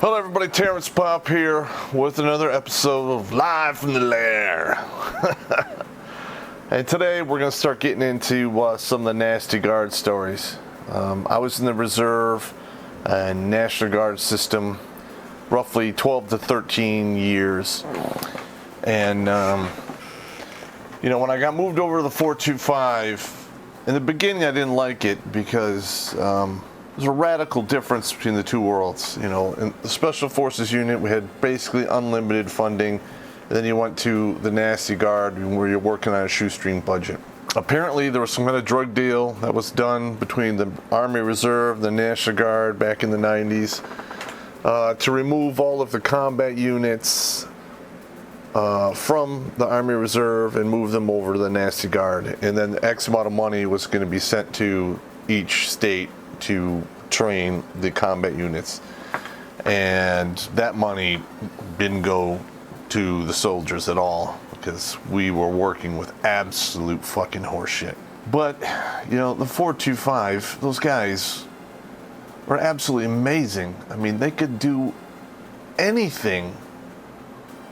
Hello everybody, Terrence Pop here with another episode of Live from the Lair. And today we're going to start getting into some of the nasty guard stories. I was in the Reserve and National Guard system roughly 12 to 13 years. And, when I got moved over to the 425, in the beginning I didn't like it because there's a radical difference between the two worlds. In the Special Forces unit, we had basically unlimited funding, and then you went to the Nasty Guard where you're working on a shoestring budget. Apparently, there was some kind of drug deal that was done between the Army Reserve, the National Guard back in the 90s to remove all of the combat units from the Army Reserve and move them over to the Nasty Guard. And then X amount of money was going to be sent to each state to train the combat units, and that money didn't go to the soldiers at all because we were working with absolute fucking horseshit. But the 425, those guys were absolutely amazing. I mean, they could do anything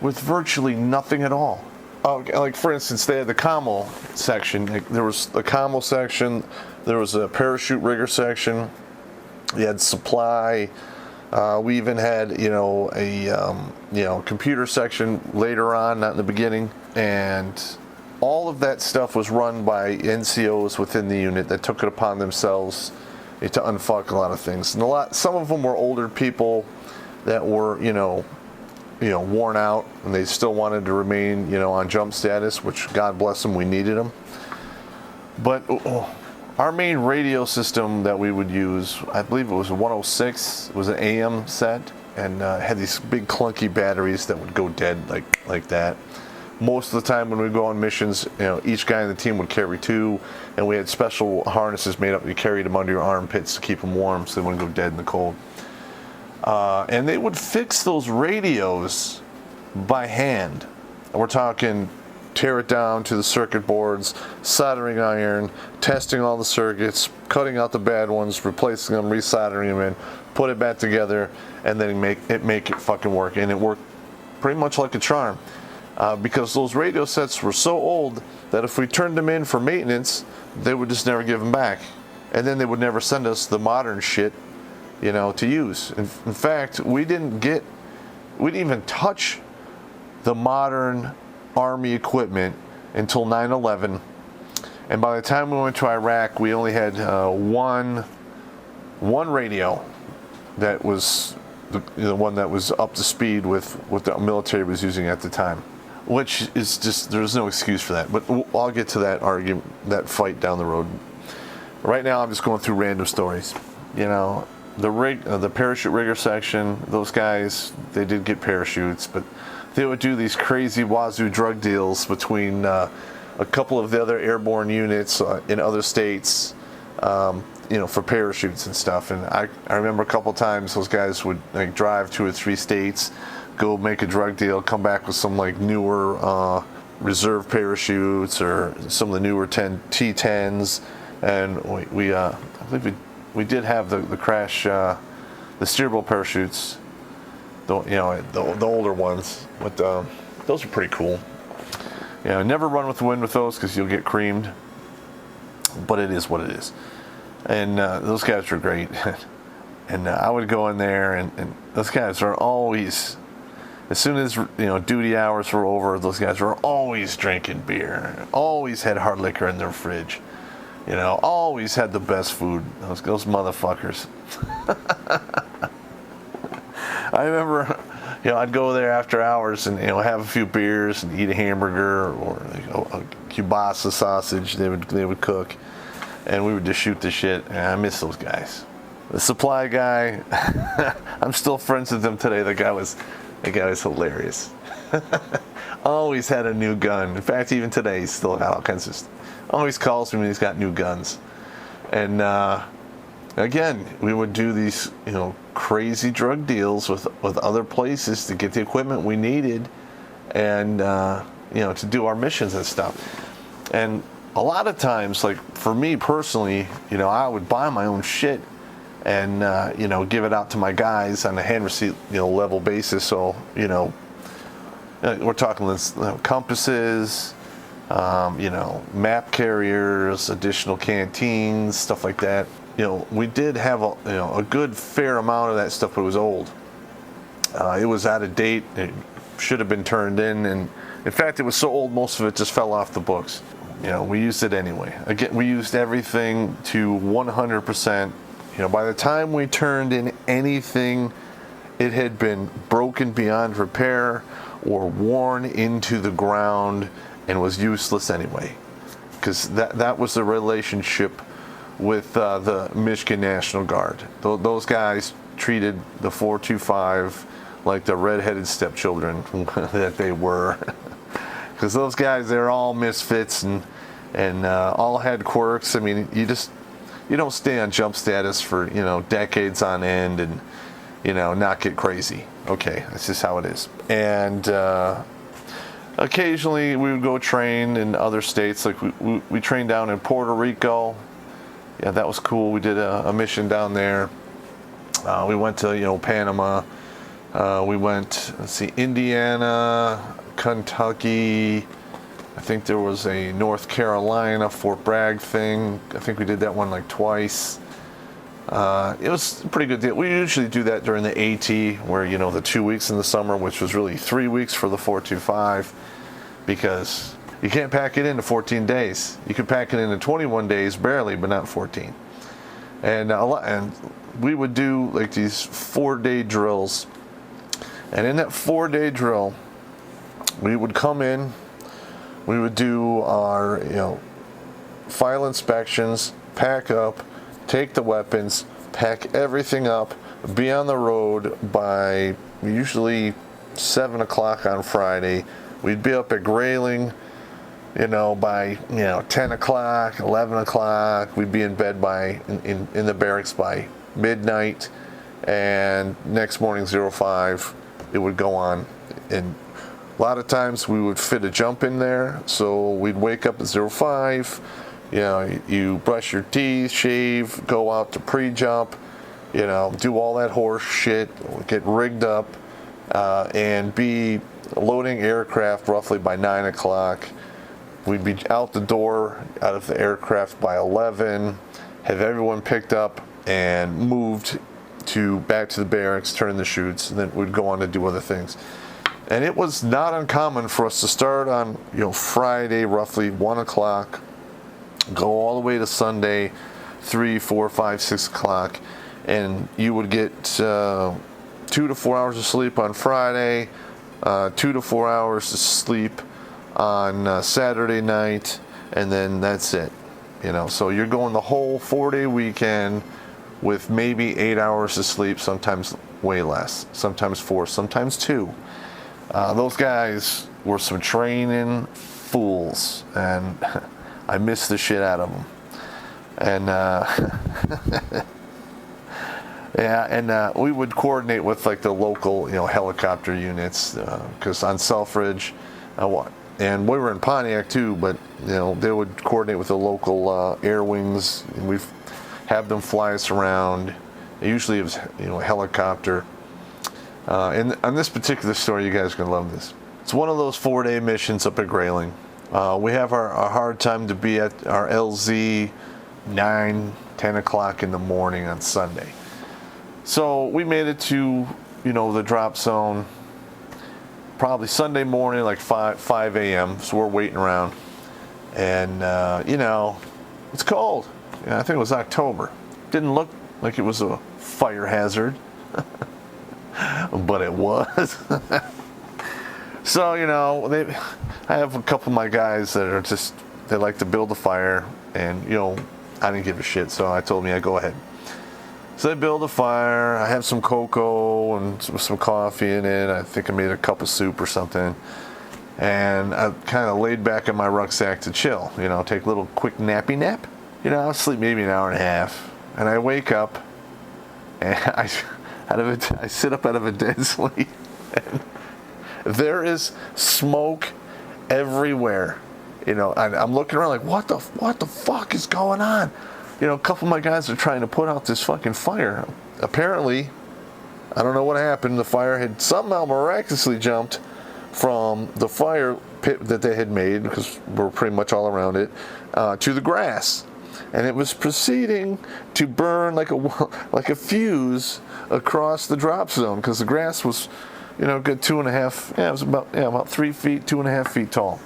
with virtually nothing at all. Like for instance, they had the commo section. There was a commo section. There was a parachute rigger section. You had supply. We even had, a computer section later on, not in the beginning. And all of that stuff was run by NCOs within the unit that took it upon themselves to unfuck a lot of things. And some of them were older people that were, worn out, and they still wanted to remain, on jump status, which God bless them, we needed them. But our main radio system that we would use, I believe it was a 106, it was an AM set, and had these big clunky batteries that would go dead like that. Most of the time when we go on missions, each guy in the team would carry two, and we had special harnesses made up. You carried them under your armpits to keep them warm so they wouldn't go dead in the cold. And they would fix those radios by hand. And we're talking tear it down to the circuit boards, soldering iron, testing all the circuits, cutting out the bad ones, replacing them, resoldering them in, put it back together, and then make it fucking work. And it worked pretty much like a charm. Because those radio sets were so old that if we turned them in for maintenance, they would just never give them back. And then they would never send us the modern shit to use. In fact, we didn't even touch the modern Army equipment until 9/11. And by the time we went to Iraq, we only had one radio that was the one that was up to speed with what the military was using at the time, which is just, there's no excuse for that. But I'll get to that argument, that fight down the road. Right now, I'm just going through random stories. The parachute rigger section, those guys, they did get parachutes, but they would do these crazy wazoo drug deals between a couple of the other airborne units in other states, for parachutes and stuff. And I remember a couple times those guys would drive 2 or 3 states, go make a drug deal, come back with some newer reserve parachutes or some of the newer T10s, and I believe we did have the crash, the steerable parachutes, the older ones, but those are pretty cool. Never run with the wind with those because you'll get creamed, but it is what it is. And those guys are great. And I would go in there, and those guys are always, as soon as duty hours were over, those guys were always drinking beer, always had hard liquor in their fridge. Always had the best food. Those motherfuckers. I remember, I'd go there after hours and have a few beers and eat a hamburger or a kielbasa sausage they would cook, and we would just shoot the shit. And I miss those guys. The supply guy, I'm still friends with him today. The guy was hilarious. Always had a new gun. In fact, even today he's still got all kinds of stuff. Always calls me when he's got new guns. And again, we would do these, crazy drug deals with other places to get the equipment we needed, and to do our missions and stuff. And a lot of times, like for me personally, I would buy my own shit, and give it out to my guys on a hand receipt level basis. So we're talking compasses, map carriers, additional canteens, stuff like that. We did have a good fair amount of that stuff, but it was old. It was out of date. It should have been turned in, and in fact, it was so old, most of it just fell off the books. We used it anyway. Again, we used everything to 100%. By the time we turned in anything, it had been broken beyond repair or worn into the ground and was useless anyway. Because that was the relationship with the Michigan National Guard. Those guys treated the 425 like the redheaded stepchildren that they were. Because those guys, they're all misfits and all had quirks. I mean, you don't stay on jump status for decades on end and not get crazy. Okay, that's just how it is. And occasionally we would go train in other states. Like we trained down in Puerto Rico. Yeah, that was cool. We did a mission down there. We went to Panama. We went, Indiana, Kentucky. I think there was a North Carolina Fort Bragg thing. I think we did that one like twice. It was a pretty good deal. We usually do that during the AT, where the 2 weeks in the summer, which was really 3 weeks for the 425, because you can't pack it into 14 days. You could pack it into 21 days barely, but not 14. And we would do like these 4-day drills. And in that 4-day drill, we would come in, we would do our, file inspections, pack up, take the weapons, pack everything up, be on the road by usually 7 o'clock on Friday. We'd be up at Grayling, by 10 o'clock, 11 o'clock. We'd be in bed in the barracks by midnight, and next morning 05 it would go on. And a lot of times we would fit a jump in there, so we'd wake up at 05. You brush your teeth, shave, go out to pre-jump, do all that horse shit, get rigged up, and be loading aircraft roughly by 9 o'clock. We'd be out the door, out of the aircraft by 11, have everyone picked up and moved back to the barracks, turn the chutes, and then we'd go on to do other things. And it was not uncommon for us to start on Friday, roughly 1 o'clock, go all the way to Sunday, 3, 4, 5, 6 o'clock, and you would get 2 to 4 hours of sleep on Friday, 2 to 4 hours of sleep on Saturday night, and then that's it. So you're going the whole 4-day weekend with maybe 8 hours of sleep, sometimes way less, sometimes 4, sometimes 2. Those guys were some training fools, and I miss the shit out of them. And we would coordinate with like the local, helicopter units, because on Selfridge, and we were in Pontiac too, but they would coordinate with the local air wings, and we have them fly us around. Usually it was a helicopter. And on this particular story, you guys are gonna love this. It's one of those 4-day missions up at Grayling. We have our hard time to be at our LZ 9, 10 o'clock in the morning on Sunday. So we made it to, the drop zone probably Sunday morning, like 5 a.m. So we're waiting around. And, it's cold. I think it was October. Didn't look like it was a fire hazard, but it was. So, I have a couple of my guys that they like to build a fire, and, I didn't give a shit, so I told me I'd go ahead. So they build a fire, I have some cocoa and some coffee in it, I think I made a cup of soup or something, and I kind of laid back in my rucksack to chill, take a little quick nappy nap. I'll sleep maybe an hour and a half, and I wake up, and I sit up out of a dead sleep, and there is smoke everywhere. I'm looking around like, what the fuck is going on? a couple of my guys are trying to put out this fucking fire. Apparently, I don't know what happened. The fire had somehow miraculously jumped from the fire pit that they had made, because we're pretty much all around it, to the grass. And it was proceeding to burn like a fuse across the drop zone, because the grass was, good 2.5. Yeah, it was about 3 feet, 2.5 feet tall,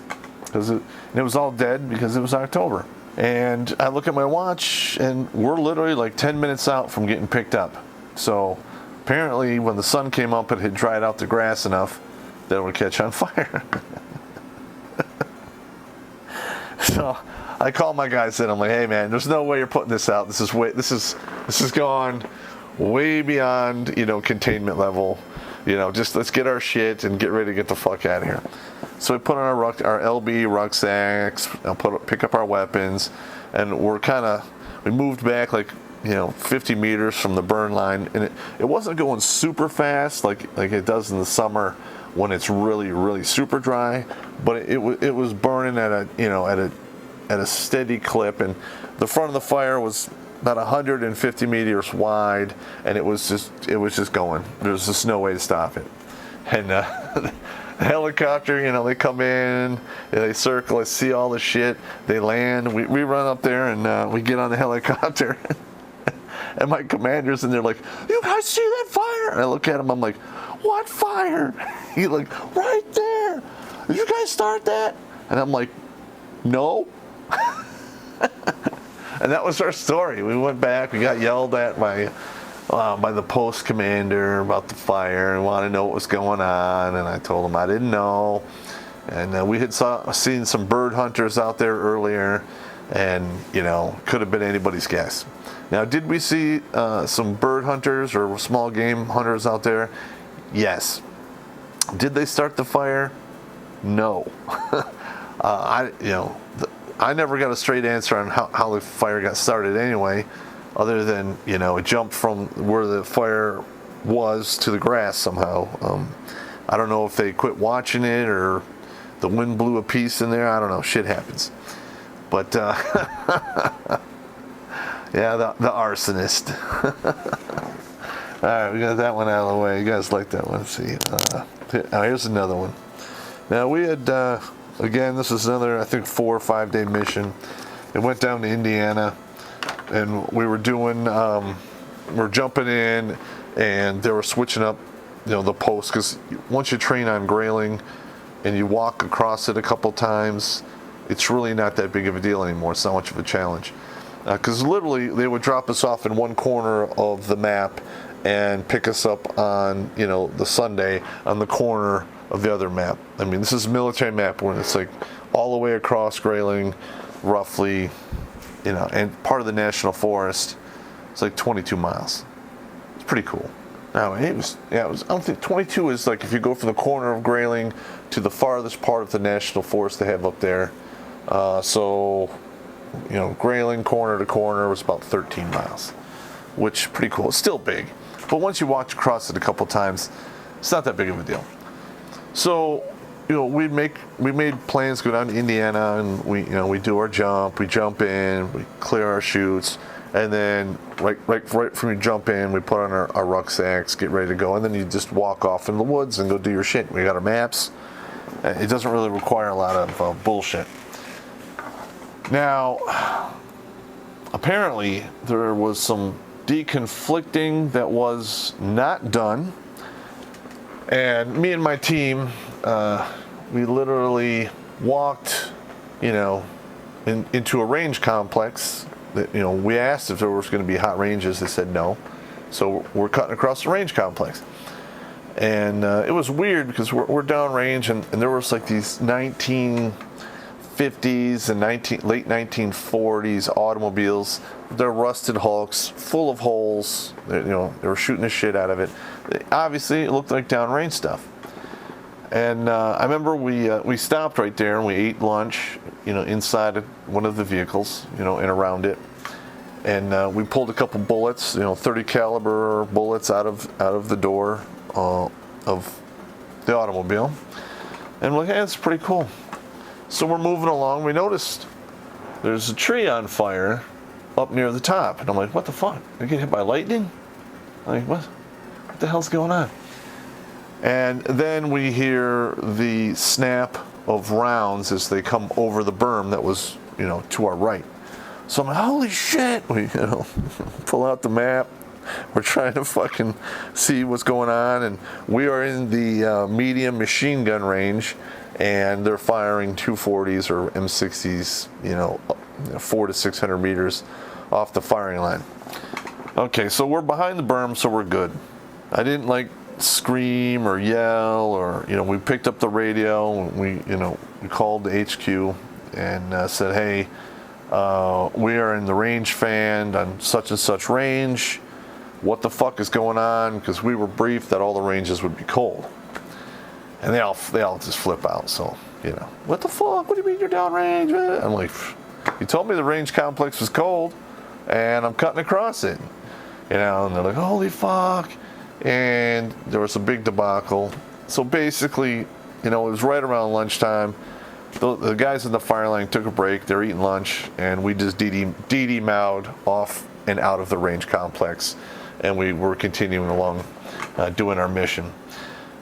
because it was all dead because it was October. And I look at my watch, and we're literally like 10 minutes out from getting picked up. So apparently, when the sun came up, it had dried out the grass enough that it would catch on fire. So I called my guys and I'm like, hey man, there's no way you're putting this out. This is gone way beyond, containment level. Just let's get our shit and get ready to get the fuck out of here. So we put on our LB rucksacks, pick up our weapons, and we moved back like 50 meters from the burn line, and it wasn't going super fast like it does in the summer when it's really, really super dry, but it was burning at a steady clip, and the front of the fire was about 150 meters wide, and it was just going. There was just no way to stop it. And the helicopter, they come in, they circle, I see all the shit, they land, we run up there, and we get on the helicopter, and my commander's in there like, you guys see that fire? And I look at him, I'm like, what fire? He's like, right there. Did you guys start that? And I'm like, no. And that was our story. We went back, we got yelled at by the post commander about the fire and wanted to know what was going on, and I told him I didn't know. And we had seen some bird hunters out there earlier, and could have been anybody's guess. Now, did we see some bird hunters or small game hunters out there? Yes. Did they start the fire? No. I never got a straight answer on how the fire got started anyway, other than, it jumped from where the fire was to the grass somehow. I don't know if they quit watching it or the wind blew a piece in there. I don't know. Shit happens. But, yeah, the arsonist. All right, we got that one out of the way. You guys like that one? Let's see. Here's another one. Now, we had... again, this is another, I think, 4 or 5 day mission. It went down to Indiana, and we were doing, we're jumping in, and they were switching up, the posts, because once you train on grailing and you walk across it a couple times, it's really not that big of a deal anymore. It's not much of a challenge. Because literally, they would drop us off in one corner of the map and pick us up on, the Sunday on the corner of the other map. I mean, this is a military map where it's like all the way across grailing, roughly, and part of the national forest. It's like 22 miles. It's pretty cool. Now, I don't think 22 is like if you go from the corner of grailing to the farthest part of the national forest they have up there. Grailing corner to corner was about 13 miles, which pretty cool. It's still big, but once you walk across it a couple times, it's not that big of a deal. So, we made plans to go down to Indiana, and we do our jump, we jump in, we clear our chutes, and then right from you jump in, we put on our rucksacks, get ready to go, and then you just walk off in the woods and go do your shit. We got our maps. It doesn't really require a lot of bullshit. Now, apparently there was some deconflicting that was not done. And me and my team, we literally walked, into a range complex. That, we asked if there was going to be hot ranges. They said no. So we're cutting across the range complex. And it was weird because we're downrange, and there was like these 1950s and late 1940s automobiles. They're rusted hulks, full of holes. They were shooting the shit out of it. Obviously, it looked like downrange stuff. And I remember we stopped right there and we ate lunch, inside one of the vehicles, and around it. And we pulled a couple bullets, 30 caliber bullets out of the door of the automobile. And we're like, hey, that's pretty cool. So we're moving along. We noticed there's a tree on fire up near the top. And I'm like, what the fuck? Did I get hit by lightning? I'm like, what the hell's going on? And then we hear the snap of rounds as they come over the berm that was, to our right. So I'm like, holy shit! We, pull out the map. We're trying to fucking see what's going on, and we are in the medium machine gun range, and they're firing 240s or M60s, 400 to 600 meters off the firing line. Okay, so we're behind the berm, so we're good. I didn't scream or yell, or we picked up the radio. We called the HQ and said, hey, we are in the range fan on such and such range. What the fuck is going on? Because we were briefed that all the ranges would be cold, and they all just flip out. So what the fuck? What do you mean you're downrange? I'm like, you told me the range complex was cold, and I'm cutting across it. And they're like, holy fuck. And there was a big debacle. So basically, it was right around lunchtime. The guys in the fire line took a break. They're eating lunch, and we just DD-mowed off and out of the range complex. And we were continuing along, doing our mission.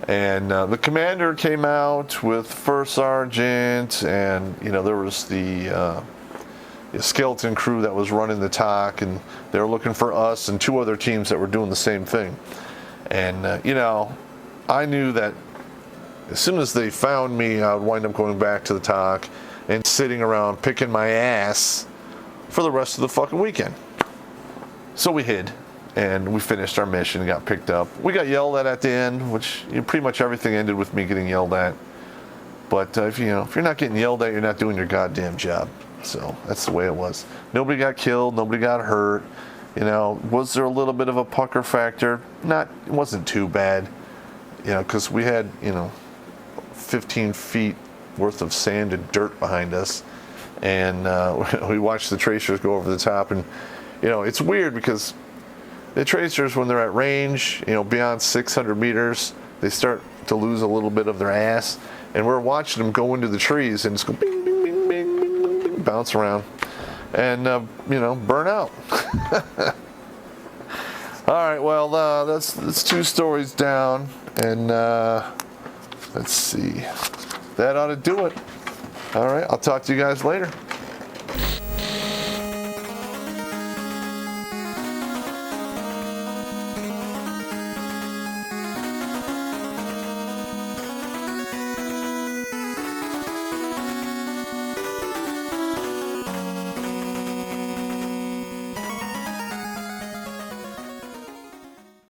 And the commander came out with first sergeant, and there was the skeleton crew that was running the TOC, and they were looking for us and 2 other teams that were doing the same thing. And I knew that as soon as they found me, I would wind up going back to the TOC and sitting around picking my ass for the rest of the fucking weekend. So we hid, and we finished our mission and got picked up. We got yelled at the end, which pretty much everything ended with me getting yelled at. But if you're not getting yelled at, you're not doing your goddamn job. So that's the way it was. Nobody got killed. Nobody got hurt. Was there a little bit of a pucker factor? It wasn't too bad. Because we had 15 feet worth of sand and dirt behind us, and we watched the tracers go over the top. And it's weird because the tracers, when they're at range, beyond 600 meters, they start to lose a little bit of their ass, and we're watching them go into the trees and just go bing, bing, bing, bing, bing, bing, bing, bounce around, and burn out. All right, well, that's 2 stories down, and let's see, that ought to do it. All right, I'll talk to you guys later.